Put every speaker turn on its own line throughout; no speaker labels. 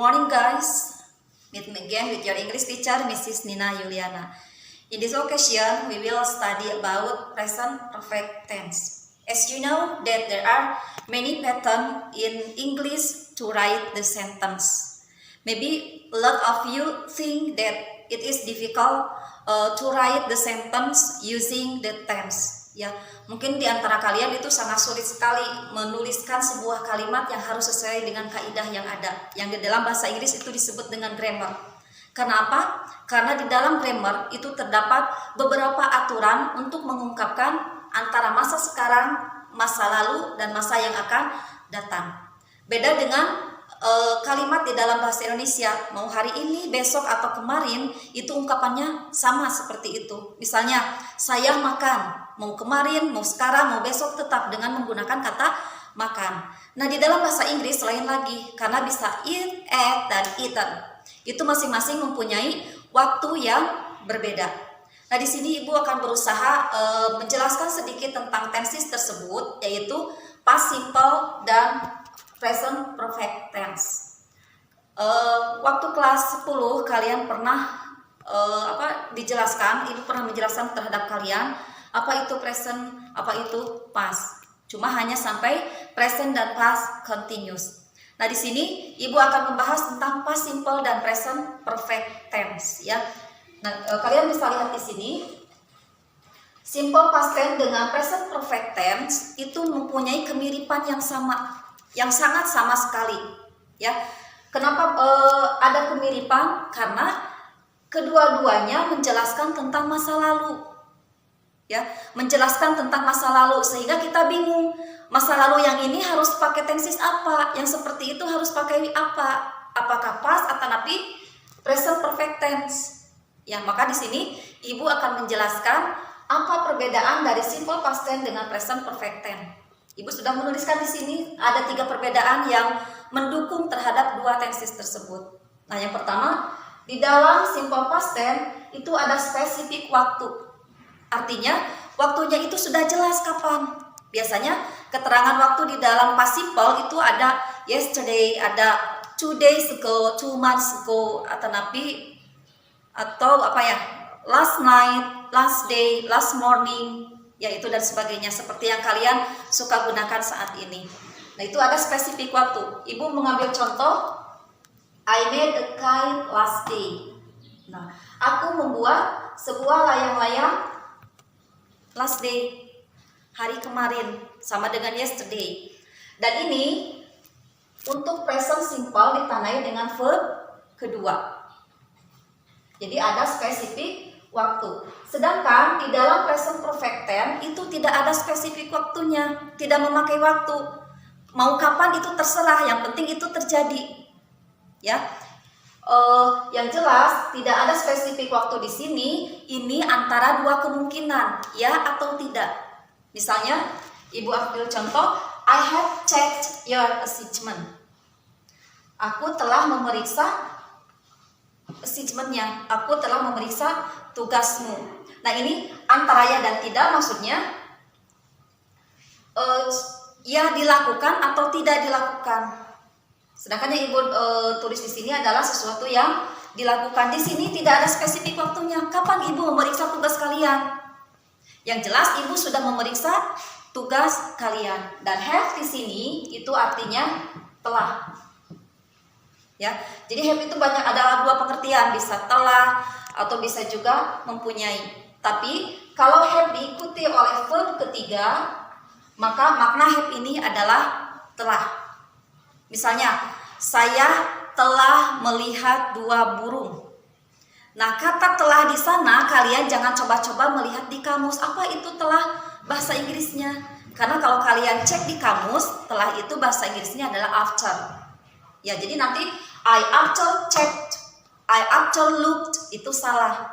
morning, guys. Meet me again with your English teacher, Mrs. Nina Yuliana. In this occasion, we will study about present perfect tense. As you know that there are many patterns in English to write the sentence. Maybe a lot of you think that it is difficult to write the sentence using the tense. Ya, mungkin di antara kalian itu sangat sulit sekali menuliskan sebuah kalimat yang harus sesuai dengan kaidah yang ada, yang di dalam bahasa Inggris itu disebut dengan grammar. Kenapa? Karena di dalam grammar itu terdapat beberapa aturan untuk mengungkapkan antara masa sekarang, masa lalu, dan masa yang akan datang. Beda dengan kalimat di dalam bahasa Indonesia, mau hari ini, besok, atau kemarin, itu ungkapannya sama seperti itu. Misalnya, saya makan, mau kemarin, mau sekarang, mau besok, tetap dengan menggunakan kata makan. Nah, di dalam bahasa Inggris lain lagi, karena bisa eat, ate, dan eaten. Itu masing-masing mempunyai waktu yang berbeda. Nah, di sini Ibu akan berusaha menjelaskan sedikit tentang tenses tersebut, yaitu past simple dan present perfect tense. Waktu kelas 10 kalian pernah dijelaskan, Ibu pernah menjelaskan terhadap kalian apa itu present, apa itu past. Cuma hanya sampai present dan past continuous. Nah, di sini Ibu akan membahas tentang past simple dan present perfect tense, ya. Nah, kalian bisa lihat di sini. Simple past tense dengan present perfect tense itu mempunyai kemiripan yang sama, yang sangat sama sekali, ya. Kenapa ada kemiripan? Karena kedua-duanya menjelaskan tentang masa lalu, ya, menjelaskan tentang masa lalu, sehingga kita bingung masa lalu yang ini harus pakai tenses apa, yang seperti itu harus pakai apa, apakah past atau tapi present perfect tense, ya. Maka di sini Ibu akan menjelaskan apa perbedaan dari simple past tense dengan present perfect tense. Ibu sudah menuliskan di sini ada 3 perbedaan yang mendukung terhadap dua tenses tersebut. Nah, yang pertama, di dalam simple past tense itu ada spesifik waktu. Artinya, waktunya itu sudah jelas kapan. Biasanya keterangan waktu di dalam past simple itu ada yesterday, ada 2 days ago, 2 months ago, atau last night, last day, last morning, yaitu dan sebagainya, seperti yang kalian suka gunakan saat ini. Nah, itu ada spesifik waktu. Ibu mengambil contoh, I made a kite last day. Nah, aku membuat sebuah layang-layang last day, hari kemarin, sama dengan yesterday. Dan ini untuk present simple ditandai dengan verb kedua. Jadi ada spesifik waktu. Sedangkan di dalam present perfect tense itu tidak ada spesifik waktunya, tidak memakai waktu. Mau kapan itu terserah, yang penting itu terjadi. Ya. Yang jelas tidak ada spesifik waktu di sini. Ini antara dua kemungkinan, ya atau tidak. Misalnya, Ibu ambil contoh, I have checked your assignment. Aku telah memeriksa assignment-nya, aku telah memeriksa tugasmu. Nah, ini antara ya dan tidak, maksudnya ya dilakukan atau tidak dilakukan. Sedangkan yang Ibu tulis di sini adalah sesuatu yang dilakukan. Di sini tidak ada spesifik waktunya. Kapan Ibu memeriksa tugas kalian? Yang jelas Ibu sudah memeriksa tugas kalian. Dan have di sini itu artinya telah. Ya, jadi have itu ada dua pengertian, bisa telah atau bisa juga mempunyai. Tapi kalau have diikuti oleh verb ketiga, maka makna have ini adalah telah. Misalnya, saya telah melihat 2 burung. Nah, kata telah di sana kalian jangan coba-coba melihat di kamus. Apa itu telah bahasa Inggrisnya? Karena kalau kalian cek di kamus, telah itu bahasa Inggrisnya adalah after. Ya, jadi nanti I after checked, I after looked, itu salah.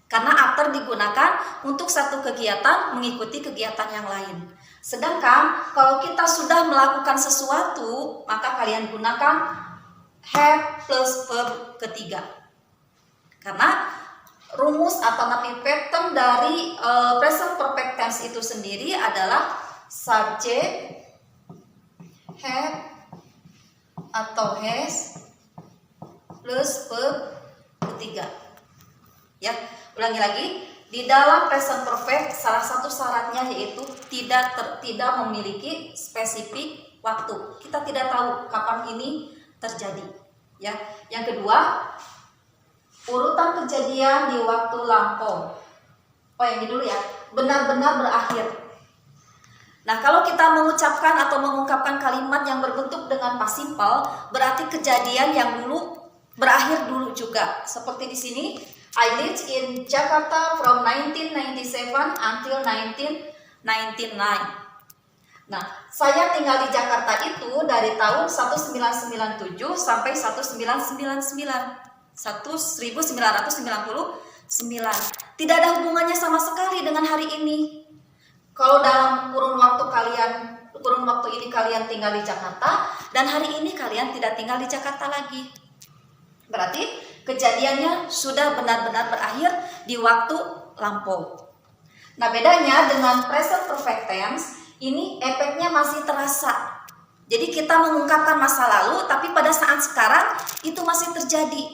Karena after digunakan untuk satu kegiatan mengikuti kegiatan yang lain. Sedangkan kalau kita sudah melakukan sesuatu, maka kalian gunakan have plus verb ketiga. Karena rumus atau pattern dari present perfect tense itu sendiri adalah subject, have, atau has plus ketiga. Ya, ulangi lagi. Di dalam present perfect salah satu syaratnya yaitu tidak memiliki spesifik waktu. Kita tidak tahu kapan ini terjadi. Ya, yang kedua, urutan kejadian di waktu lampau. Oh, yang ini dulu ya. Benar-benar berakhir. Nah, kalau kita mengucapkan atau mengungkapkan kalimat yang berbentuk dengan past simple, berarti kejadian yang dulu berakhir dulu juga. Seperti di sini, I lived in Jakarta from 1997 until 1999. Nah, saya tinggal di Jakarta itu dari tahun 1997 sampai 1999. Tidak ada hubungannya sama sekali dengan hari ini. Kalau dalam kurun waktu ini kalian tinggal di Jakarta dan hari ini kalian tidak tinggal di Jakarta lagi. Berarti kejadiannya sudah benar-benar berakhir di waktu lampau. Nah, bedanya dengan present perfect tense, ini efeknya masih terasa. Jadi kita mengungkapkan masa lalu, tapi pada saat sekarang itu masih terjadi.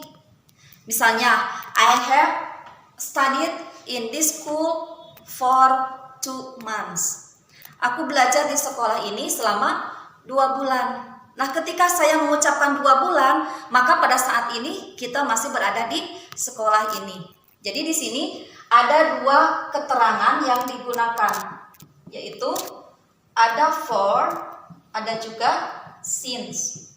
Misalnya, I have studied in this school for 2 months. Aku belajar di sekolah ini selama 2 bulan. Nah, ketika saya mengucapkan 2 bulan, maka pada saat ini kita masih berada di sekolah ini. Jadi di sini ada 2 keterangan yang digunakan, yaitu ada for, ada juga since.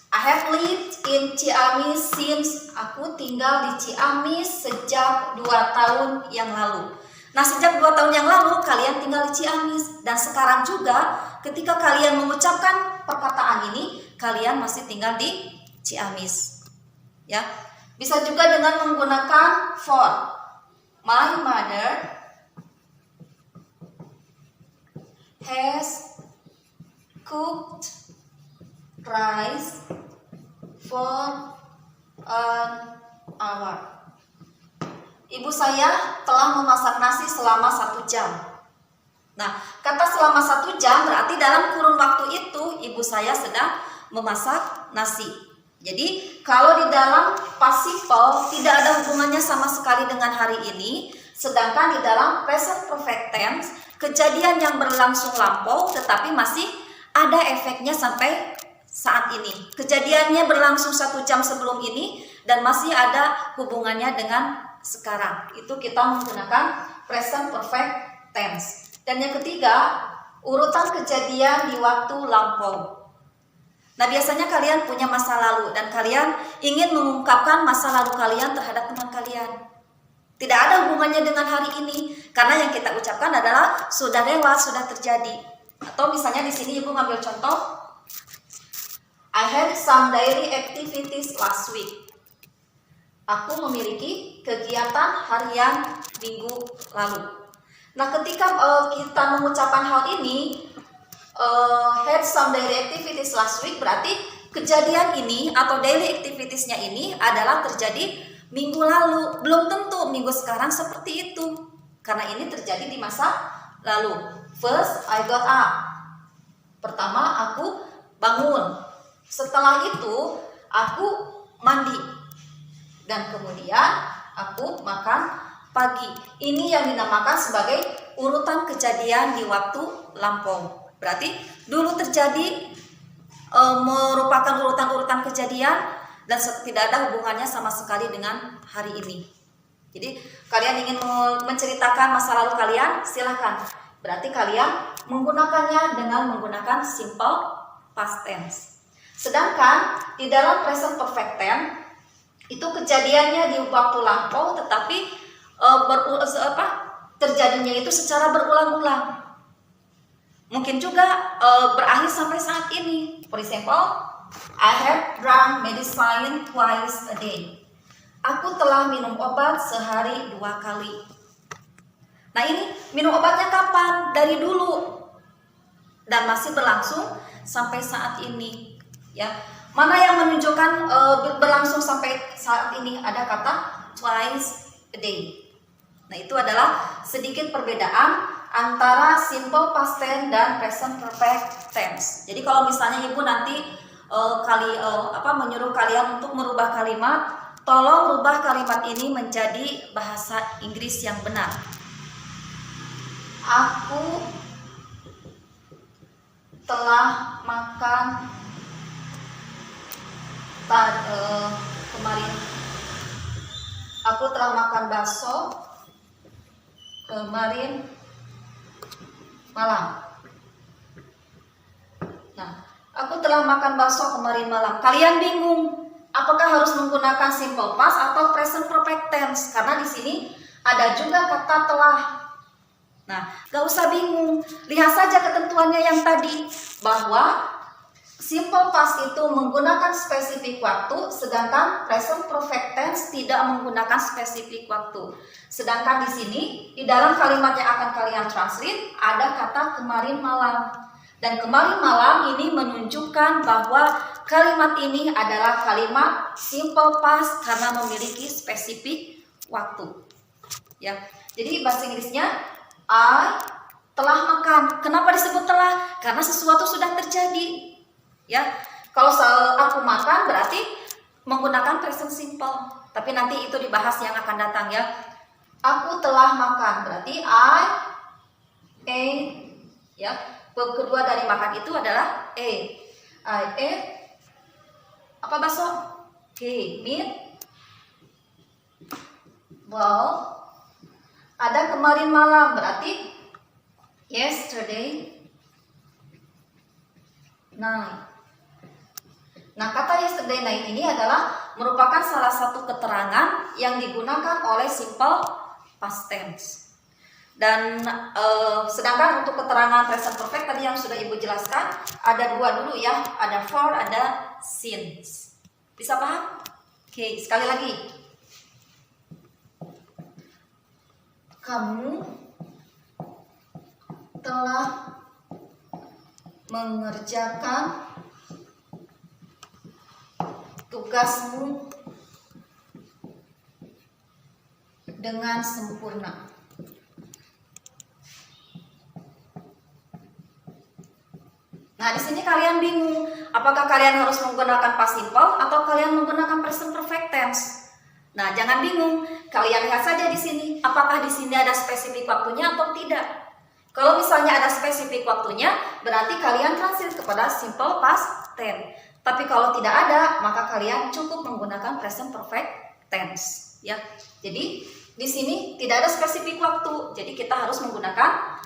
I have lived in Ciamis since. Aku tinggal di Ciamis sejak 2 tahun yang lalu. Nah, sejak 2 tahun yang lalu kalian tinggal di Ciamis, dan sekarang juga ketika kalian mengucapkan perkataan ini, kalian masih tinggal di Ciamis. Ya. Bisa juga dengan menggunakan for. My mother has cooked rice for an hour. Ibu saya telah memasak nasi selama 1 jam. Nah, kata selama 1 jam berarti dalam kurun waktu itu ibu saya sedang memasak nasi. Jadi, kalau di dalam past simple tidak ada hubungannya sama sekali dengan hari ini, sedangkan di dalam present perfect tense kejadian yang berlangsung lampau tetapi masih ada efeknya sampai saat ini. Kejadiannya berlangsung 1 jam sebelum ini dan masih ada hubungannya dengan sekarang. Itu kita menggunakan present perfect tense. Dan yang ketiga, urutan kejadian di waktu lampau. Nah, biasanya kalian punya masa lalu dan kalian ingin mengungkapkan masa lalu kalian terhadap teman kalian. Tidak ada hubungannya dengan hari ini, karena yang kita ucapkan adalah sudah lewat, sudah terjadi. Atau misalnya di sini ibu ngambil contoh, I had some daily activities last week. Aku memiliki kegiatan harian minggu lalu. Nah, ketika kita mengucapkan hal ini, had some daily activities last week, berarti kejadian ini atau daily activitiesnya ini adalah terjadi minggu lalu. Belum tentu minggu sekarang seperti itu, karena ini terjadi di masa lalu. First, I got up. Pertama, aku bangun. Setelah itu, aku mandi. Dan kemudian aku makan pagi. Ini yang dinamakan sebagai urutan kejadian di waktu lampau. Berarti dulu terjadi merupakan urutan-urutan kejadian dan tidak ada hubungannya sama sekali dengan hari ini. Jadi kalian ingin menceritakan masa lalu kalian, silahkan. Berarti kalian menggunakannya dengan menggunakan simple past tense. Sedangkan di dalam present perfect tense itu kejadiannya di waktu lampau, tetapi terjadinya itu secara berulang-ulang. Mungkin juga berakhir sampai saat ini. For example, I have drunk medicine twice a day. Aku telah minum obat sehari 2 kali. Nah, ini minum obatnya kapan? Dari dulu. Dan masih berlangsung sampai saat ini. Ya. Mana yang menunjukkan berlangsung sampai saat ini? Ada kata twice a day. Nah, itu adalah sedikit perbedaan antara simple past tense dan present perfect tense. Jadi kalau misalnya ibu nanti menyuruh kalian untuk merubah kalimat, tolong rubah kalimat ini menjadi bahasa Inggris yang benar. Aku telah makan kemarin. Aku telah makan bakso kemarin malam. Nah, aku telah makan bakso kemarin malam. Kalian bingung, apakah harus menggunakan simple past atau present perfect tense? Karena di sini ada juga kata telah. Nah, gak usah bingung. Lihat saja ketentuannya yang tadi, bahwa simple past itu menggunakan spesifik waktu, sedangkan present perfect tense tidak menggunakan spesifik waktu. Sedangkan di sini, di dalam kalimat yang akan kalian translate, ada kata kemarin malam. Dan kemarin malam ini menunjukkan bahwa kalimat ini adalah kalimat simple past karena memiliki spesifik waktu. Ya, jadi bahasa Inggrisnya, I telah makan. Kenapa disebut telah? Karena sesuatu sudah terjadi. Ya, kalau aku makan berarti menggunakan present simple. Tapi nanti itu dibahas yang akan datang ya. Aku telah makan berarti I ate. Ya, verb kedua dari makan itu adalah ate. I ate apa bakso? Meat. Well, ada kemarin malam berarti yesterday night. Nah, kata yesterday night ini adalah merupakan salah satu keterangan yang digunakan oleh simple past tense. Dan sedangkan untuk keterangan present perfect tadi yang sudah Ibu jelaskan, ada dua dulu ya, ada for, ada since. Bisa paham? Oke, sekali lagi. Kamu telah mengerjakan tugasmu dengan sempurna. Nah, di sini kalian bingung, apakah kalian harus menggunakan past simple atau kalian menggunakan present perfect tense? Nah, jangan bingung. Kalian lihat saja di sini, apakah di sini ada spesifik waktunya atau tidak. Kalau misalnya ada spesifik waktunya, berarti kalian translate kepada simple past tense. Tapi kalau tidak ada, maka kalian cukup menggunakan present perfect tense. Ya, jadi di sini tidak ada spesifik waktu, jadi kita harus menggunakan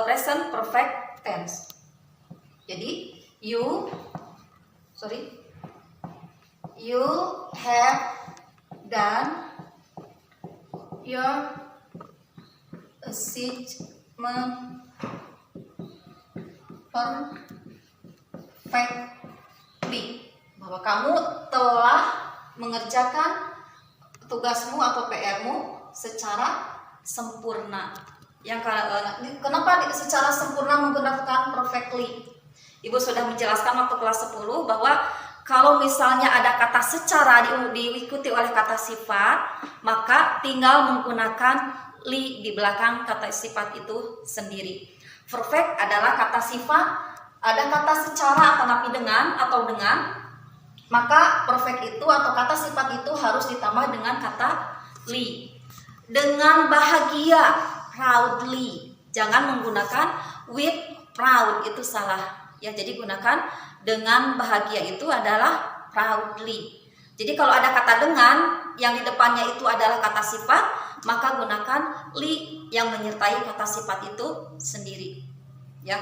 present perfect tense. Jadi you have done your assignment perfectly, bahwa kamu telah mengerjakan tugasmu atau PR-mu secara sempurna. Kenapa secara sempurna menggunakan perfectly? Ibu sudah menjelaskan waktu kelas 10 bahwa kalau misalnya ada kata secara diikuti oleh kata sifat, maka tinggal menggunakan li di belakang kata sifat itu sendiri. Perfect adalah kata sifat, ada kata secara atau dengan, maka perfect itu atau kata sifat itu harus ditambah dengan kata li. Dengan bahagia, proudly. Jangan menggunakan with proud, itu salah. Ya, jadi gunakan dengan bahagia itu adalah proudly. Jadi kalau ada kata dengan yang di depannya itu adalah kata sifat, maka gunakan li yang menyertai kata sifat itu sendiri. Ya,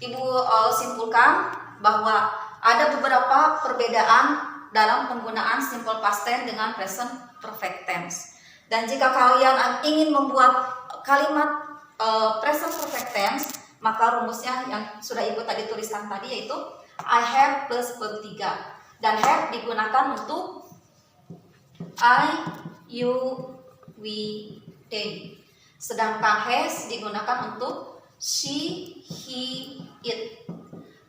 Ibu simpulkan bahwa ada beberapa perbedaan dalam penggunaan simple past tense dengan present perfect tense. Dan jika kalian ingin membuat kalimat present perfect tense, maka rumusnya yang sudah Ibu tadi tuliskan tadi yaitu I have plus verb 3. Dan have digunakan untuk I, you, we, they. Sedangkan has digunakan untuk she, he, it.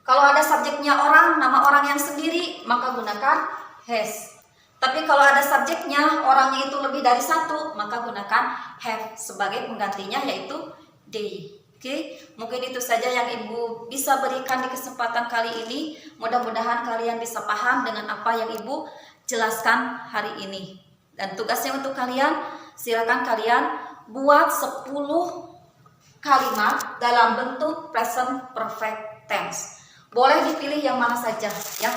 Kalau ada subjeknya orang, nama orang yang sendiri, maka gunakan has. Tapi kalau ada subjeknya, orangnya itu lebih dari satu, maka gunakan have sebagai penggantinya yaitu they. Oke, mungkin itu saja yang Ibu bisa berikan di kesempatan kali ini. Mudah-mudahan kalian bisa paham dengan apa yang Ibu jelaskan hari ini. Dan tugasnya untuk kalian, silakan kalian buat 10 kalimat dalam bentuk present perfect tense. Boleh dipilih yang mana saja ya.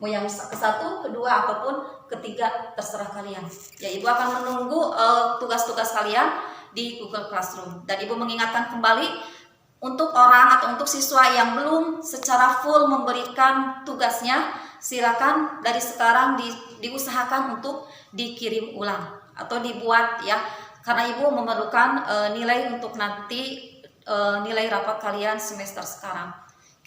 Mau yang ke-1, kedua, ataupun ketiga, terserah kalian. Ya, Ibu akan menunggu tugas-tugas kalian di Google Classroom. Dan Ibu mengingatkan kembali untuk orang atau untuk siswa yang belum secara full memberikan tugasnya, silakan dari sekarang diusahakan untuk dikirim ulang atau dibuat ya, karena Ibu memerlukan nilai untuk nanti nilai rapat kalian semester sekarang.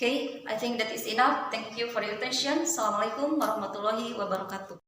Okay, I think that is enough. Thank you for your attention. Assalamualaikum warahmatullahi wabarakatuh.